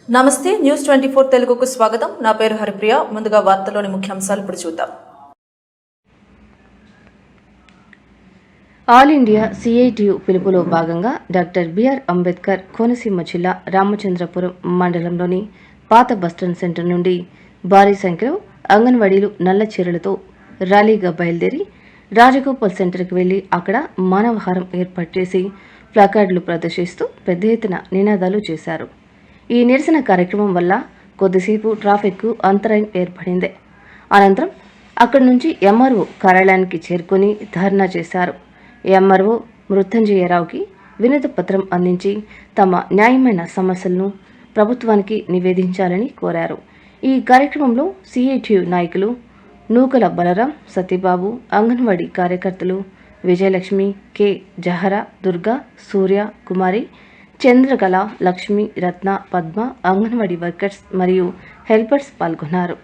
నమస్తే న్యూస్ 24 తెలుగుకు స్వాగతం. నా పేరు హరిప్రియ. ముందుగా వార్తల్లోని ముఖ్యాంశాలు ఇప్పుడు చూద్దాం. ఆల్ ఇండియా సిఐటియు పిలుపులో భాగంగా డాక్టర్ బిఆర్ అంబేద్కర్ కోనసీమ జిల్లా రామచంద్రపురం మండలంలోని పాత బస్టాండ్ సెంటర్ నుండి భారీ సంఖ్యలో అంగన్వాడీలు నల్ల చీరలతో ర్యాలీగా బయలుదేరి రాజగోపాల్ సెంటర్కి వెళ్లి అక్కడ మానవహారం ఏర్పాటు చేసి ప్లాకార్డులు ప్రదర్శిస్తూ పెద్ద ఎత్తున నినాదాలు చేశారు. ఈ నిరసన కార్యక్రమం వల్ల కొద్దిసేపు ట్రాఫిక్కు అంతరాయం ఏర్పడింది. అనంతరం అక్కడి నుంచి ఎంఆర్ఓ కార్యాలయానికి చేరుకొని ధర్నా చేశారు. ఎంఆర్ఓ మృత్యుంజయరావుకి వినతి పత్రం అందించి తమ న్యాయమైన సమస్యలను ప్రభుత్వానికి నివేదించాలని కోరారు. ఈ కార్యక్రమంలో సిఐటియు నాయకులు నూకల బలరాం, సతీబాబు, అంగన్వాడీ కార్యకర్తలు విజయలక్ష్మి, కె జహరా, దుర్గా, సూర్య, కుమారి, చంద్రకళ, లక్ష్మి, రత్న, పద్మ, అంగన్వాడీ వర్కర్స్ మరియు హెల్పర్స్ పాల్గొన్నారు.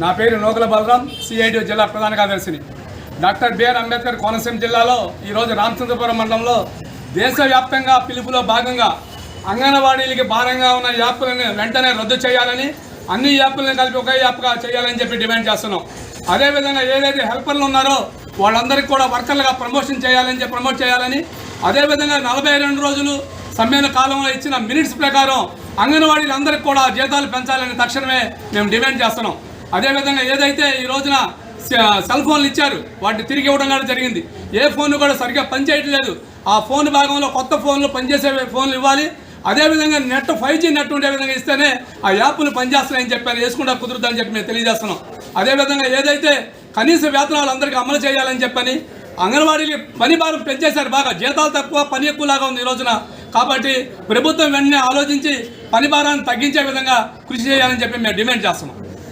నా పేరు నోకల బలరాం, సిఐటియు జిల్లా ప్రధాన కార్యదర్శిని. డాక్టర్ బిఆర్ అంబేద్కర్ కోనసీమ జిల్లాలో ఈరోజు రామచంద్రపురం మండలంలో దేశవ్యాప్తంగా పిలుపులో భాగంగా అంగన్వాడీలకి భారంగా ఉన్న యాప్లను వెంటనే రద్దు చేయాలని, అన్ని యాప్లను కలిపి ఒకే యాప్గా చేయాలని చెప్పి డిమాండ్ చేస్తున్నాం. అదేవిధంగా ఏదైతే హెల్పర్లు ఉన్నారో వాళ్ళందరికీ కూడా వర్కర్లుగా ప్రమోట్ చేయాలని, అదేవిధంగా 42 రోజులు సమ్మెన కాలంలో ఇచ్చిన మినిట్స్ ప్రకారం అంగన్వాడీలందరికీ కూడా జీతాలు పెంచాలని తక్షణమే మేము డిమాండ్ చేస్తున్నాం. అదేవిధంగా ఏదైతే ఈ రోజున సెల్ ఫోన్లు ఇచ్చారు వాటిని తిరిగి ఇవ్వడం కూడా జరిగింది. ఏ ఫోన్ కూడా సరిగ్గా పనిచేయట్లేదు. ఆ ఫోన్ భాగంలో కొత్త ఫోన్లు పనిచేసే ఫోన్లు ఇవ్వాలి. అదేవిధంగా నెట్ 5G నెట్ ఉండే విధంగా ఇస్తేనే ఆ యాప్లు పనిచేస్తున్నాయని చెప్పి వేసుకుంటా కుదురుతుందని చెప్పి మేము తెలియజేస్తున్నాం. అదేవిధంగా ఏదైతే కనీస వేతనాలు అందరికీ అమలు చేయాలని చెప్పని అంగన్వాడీకి పని భారం పెంచేశారు. బాగా జీతాలు తక్కువ, పని ఎక్కువలాగా ఉంది ఈ రోజున. కాబట్టి ప్రభుత్వం వెంటనే ఆలోచించి పని భారాన్ని తగ్గించే విధంగా కృషి చేయాలని చెప్పి మేము డిమాండ్ చేస్తున్నాం.